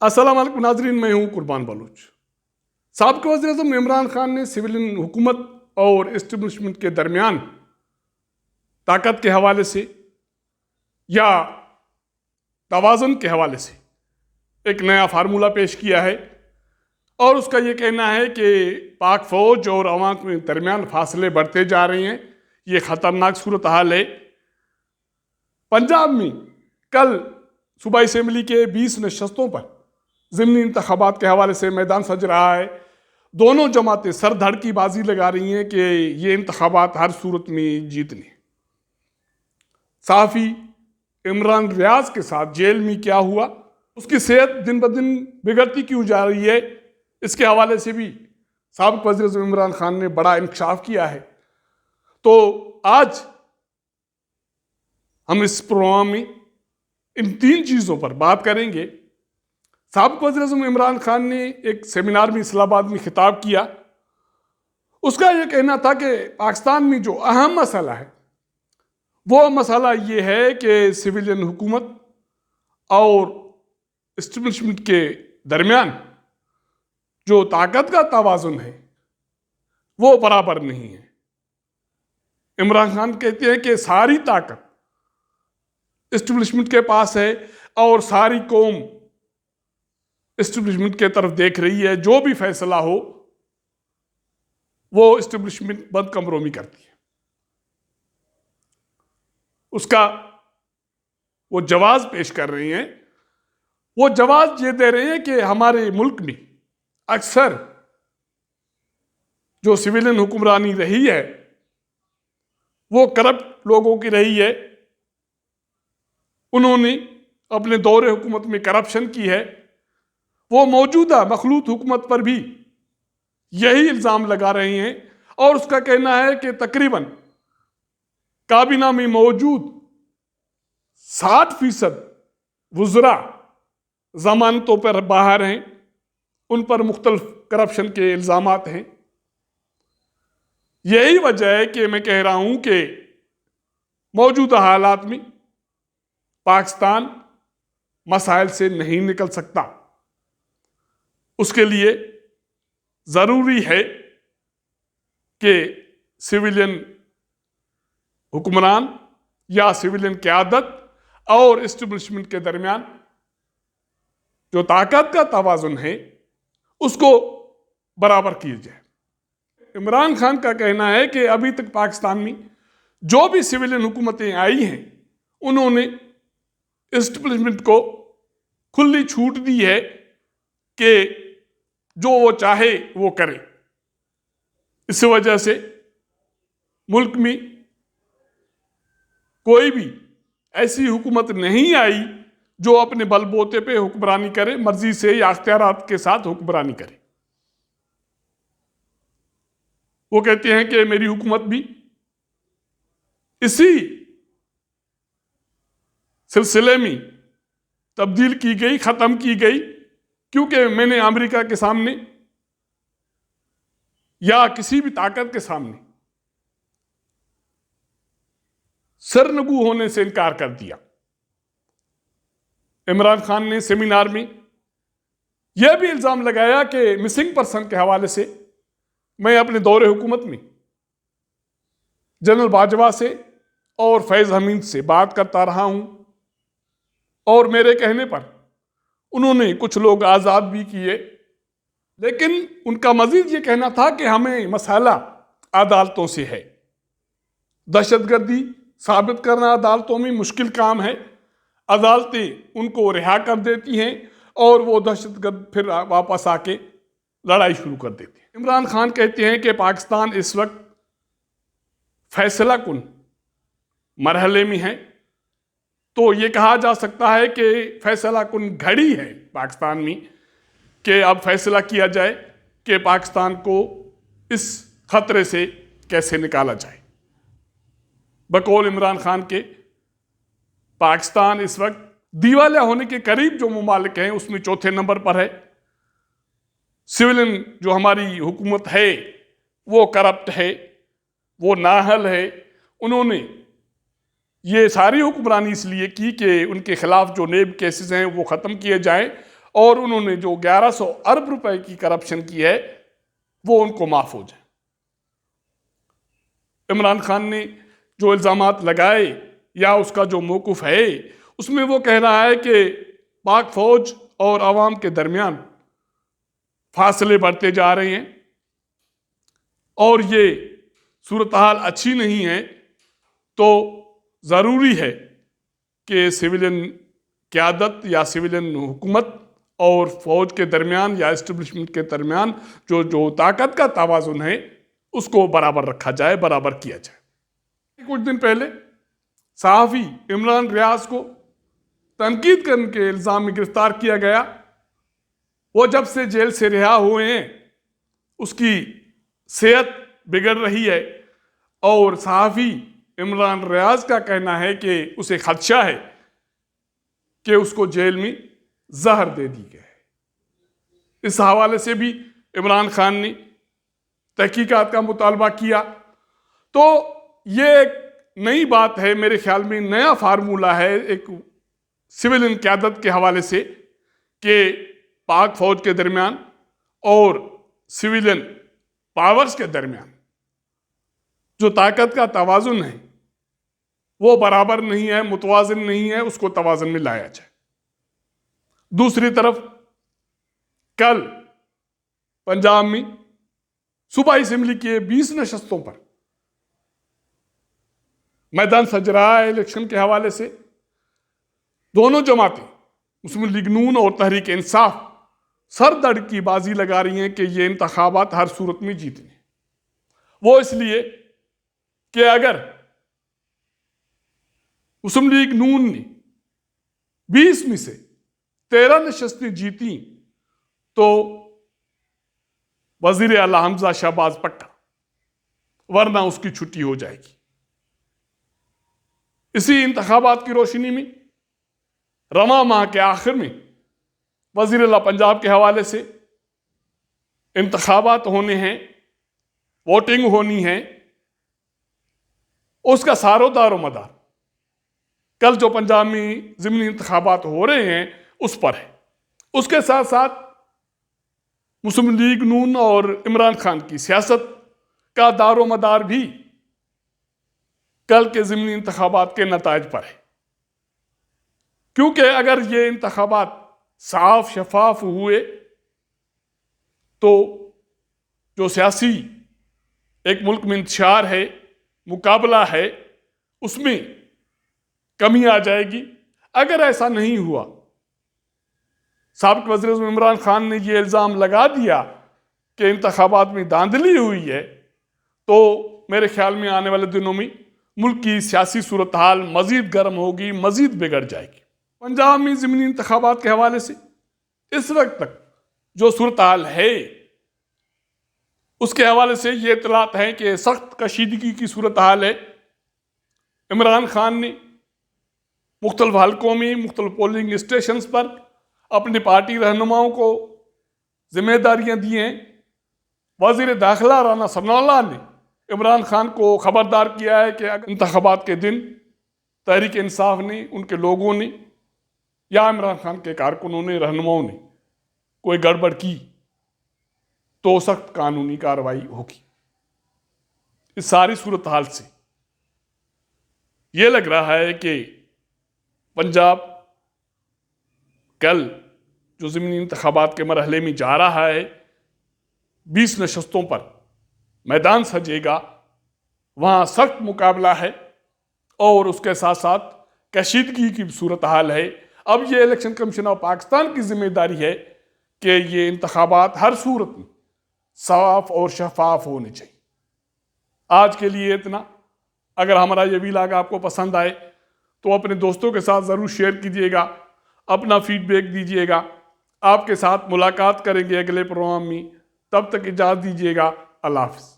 अस्सलाम वालेकुम नाजरीन, मैं हूं कुर्बान बलूच। साबिक़ वज़ीर-ए-आज़म इमरान खान ने सिविलियन हुकूमत और इस्टेब्लिशमेंट के दरमियान ताकत के हवाले से या तवाज़ुन के हवाले से एक नया फार्मूला पेश किया है और उसका ये कहना है कि पाक फ़ौज और अवाम के दरमियान फासले बढ़ते जा रहे हैं। ये ख़तरनाक सूरत हाल है। पंजाब में कल सूबाई असम्बली के 20 नशस्तों पर ज़िमनी इंतखाबात के हवाले से मैदान सज रहा है। दोनों जमातें सर धड़ की बाजी लगा रही हैं कि ये इंतखाबात हर सूरत में जीतने। सहाफ़ी इमरान रियाज के साथ जेल में क्या हुआ, उसकी सेहत दिन ब दिन बिगड़ती क्यों जा रही है, इसके हवाले से भी साबिक़ वज़ीर इमरान खान ने बड़ा इंकशाफ किया है। तो आज हम इस प्रोग्राम में इन 3 चीज़ों पर बात करेंगे। साबिक़ वज़ीर इमरान खान ने एक सेमिनार में इस्लामाबाद में खिताब किया। उसका यह कहना था कि पाकिस्तान में जो अहम मसला है वो मसला ये है कि सिविलियन हुकूमत और इस्टेब्लिशमेंट के दरमियान जो ताकत का तवाज़ुन है वो बराबर नहीं है। इमरान खान कहते हैं कि सारी ताकत इस्टेब्लिशमेंट के पास है और सारी कौम इस्टेब्लिशमेंट के तरफ देख रही है। जो भी फैसला हो वो इस्टेब्लिशमेंट बंद कमरों में करती है। उसका वो जवाब पेश कर रही हैं। वो जवाब ये दे रहे हैं कि हमारे मुल्क में अक्सर जो सिविलियन हुक्मरानी रही है वो करप्ट लोगों की रही है। उन्होंने अपने दौरे हुकूमत में करप्शन की है। वो मौजूदा मखलूत हुकूमत पर भी यही इल्ज़ाम लगा रहे हैं और उसका कहना है कि तकरीबन काबीना में मौजूद 60% वुज़रा ज़मानतों पर बाहर हैं। उन पर मुख्तलिफ करप्शन के इल्ज़ामात हैं। यही वजह है कि मैं कह रहा हूं कि मौजूदा हालात में पाकिस्तान मसाइल से नहीं निकल सकता। उसके लिए ज़रूरी है कि सिविलियन हुक्मरान या सिविलियन क़यादत और इस्टेब्लिशमेंट के दरमियान जो ताकत का तवाज़ुन है उसको बराबर किया जाए। इमरान खान का कहना है कि अभी तक पाकिस्तान में जो भी सिविलियन हुकूमतें आई हैं उन्होंने इस्टेब्लिशमेंट को खुली छूट दी है कि जो वो चाहे वो करे। इस वजह से मुल्क में कोई भी ऐसी हुकूमत नहीं आई जो अपने बलबूते पे हुक्मरानी करे, मर्जी से या अख्तियारात के साथ हुक्मरानी करे। वो कहते हैं कि मेरी हुकूमत भी इसी सिलसिले में तब्दील की गई, ख़त्म की गई, क्योंकि मैंने अमेरिका के सामने या किसी भी ताकत के सामने सरनगू होने से इनकार कर दिया। इमरान खान ने सेमिनार में यह भी इल्ज़ाम लगाया कि मिसिंग पर्सन के हवाले से मैं अपने दौरे हुकूमत में जनरल बाजवा से और फैज़ हमीद से बात करता रहा हूं और मेरे कहने पर उन्होंने कुछ लोग आज़ाद भी किए। लेकिन उनका मजीद ये कहना था कि हमें मसाला अदालतों से है। दहशतगर्दी साबित करना अदालतों में मुश्किल काम है। अदालतें उनको रिहा कर देती हैं और वो दहशतगर्द फिर वापस आके लड़ाई शुरू कर देते हैं। इमरान खान कहते हैं कि पाकिस्तान इस वक्त फैसला कुन मरहले में है। तो ये कहा जा सकता है कि फैसला कुन घड़ी है पाकिस्तान में कि अब फैसला किया जाए कि पाकिस्तान को इस खतरे से कैसे निकाला जाए। बकौल इमरान खान के पाकिस्तान इस वक्त दिवालिया होने के करीब जो मुमालिक हैं उसमें चौथे नंबर पर है। सिविलियन जो हमारी हुकूमत है वो करप्ट है, वो नाअहल है। उन्होंने ये सारी हुक्मरानी इसलिए की कि उनके खिलाफ जो नेब केसेस हैं वो ख़त्म किए जाएं और उन्होंने जो 1100 अरब रुपए की करप्शन की है वो उनको माफ हो जाए। इमरान खान ने जो इल्ज़ामात लगाए या उसका जो मौक़िफ़ है उसमें वो कह रहा है कि पाक फौज और आवाम के दरमियान फासले बढ़ते जा रहे हैं और ये सूरत हाल अच्छी नहीं है, तो ज़रूरी है कि सिविलियन क़यादत या सिविलियन हुकूमत और फौज के दरमियान या इस्टेब्लिशमेंट के दरमियान जो ताकत का तवाज़ुन है उसको बराबर रखा जाए, बराबर किया जाए। कुछ दिन पहले सहाफ़ी इमरान रियाज को तनकीद करने के इल्ज़ाम में गिरफ्तार किया गया। वो जब से जेल से रिहा हुए हैं उसकी सेहत बिगड़ रही है और सहाफ़ी इमरान रियाज का कहना है कि उसे खदशा है कि उसको जेल में जहर दे दी गई है। इस हवाले से भी इमरान खान ने तहकीकात का मुतालबा किया। तो ये एक नई बात है, मेरे ख्याल में नया फार्मूला है एक सिविलियन क़यादत के हवाले से कि पाक फौज के दरमियान और सिविलियन पावर्स के दरमियान जो ताकत का तवाज़ुन है वो बराबर नहीं है, मुतवाज़िन नहीं है, उसको तवाज़ुन में लाया जाए। दूसरी तरफ कल पंजाब में सूबाई असेंबली के 20 नशस्तों पर मैदान सज रहा है। इलेक्शन के हवाले से दोनों जमातें मुस्लिम लीग नून और तहरीक इंसाफ सरदर्द की बाजी लगा रही हैं कि ये इंतखाबात हर सूरत में जीतने। वो इसलिए कि अगर मुस्लिम लीग नून ने 20 में से 13 नशस्तें जीती तो वजीर आला हमजा शहबाज पक्का, वरना उसकी छुट्टी हो जाएगी। इसी इंतखाबात की रोशनी में रवा माह के आखिर में वजीर आला पंजाब के हवाले से इंतखाबात होने हैं, वोटिंग होनी है, उसका सारो दारो मदार कल जो पंजाब में ज़िमनी इंतखाबात हो रहे हैं उस पर है। उसके साथ साथ मुस्लिम लीग नून और इमरान खान की सियासत का दारो मदार भी कल के ज़िमनी इंतखाबात के नताइज पर है। क्योंकि अगर ये इंतखाबात साफ शफाफ हुए तो जो सियासी एक मुल्क में इंतशार है, मुकाबला है, उसमें कमी आ जाएगी। अगर ऐसा नहीं हुआ, साबिक़ वज़ीर आज़म इमरान खान ने ये इल्ज़ाम लगा दिया कि इंतखाबात में धांधली हुई है, तो मेरे ख्याल में आने वाले दिनों में मुल्क की सियासी सूरत हाल मज़ीद गर्म होगी, मज़ीद बिगड़ जाएगी। पंजाब में ज़िमनी इंतखाबात के हवाले से इस वक्त तक जो सूरत हाल है उसके हवाले से ये इतलात हैं कि सख्त कशीदगी की सूरत हाल है। इमरान खान ने मुख्तलिफ हलकों में मुख्तलिफ पोलिंग स्टेशन पर अपनी पार्टी रहनुमाओं को जिम्मेदारियां दी हैं। वज़ीर दाखिला राना सनाउल्लाह ने इमरान खान को खबरदार किया है कि अगर इंतखाबात के दिन तहरीक इंसाफ ने, उनके लोगों ने या इमरान खान के कारकुनों ने, रहनुमाओं ने कोई गड़बड़ की तो सख्त कानूनी कार्रवाई होगी। इस सारी सूरत हाल से ये लग रहा है कि पंजाब कल जो ज़िमनी इंतखाबात के मरहले में जा रहा है, 20 नशस्तों पर मैदान सजेगा, वहाँ सख्त मुकाबला है और उसके साथ साथ कशीदगी की सूरत हाल है। अब ये इलेक्शन कमीशन ऑफ पाकिस्तान की जिम्मेदारी है कि ये इंतखाबात हर सूरत में साफ और शफाफ होने चाहिए। आज के लिए इतना। अगर हमारा ये व्लॉग आपको पसंद आए तो अपने दोस्तों के साथ ज़रूर शेयर कीजिएगा, अपना फीडबैक दीजिएगा। आपके साथ मुलाकात करेंगे अगले प्रोग्राम में। तब तक इजाज़त दीजिएगा। अल्लाह हाफ़िज़।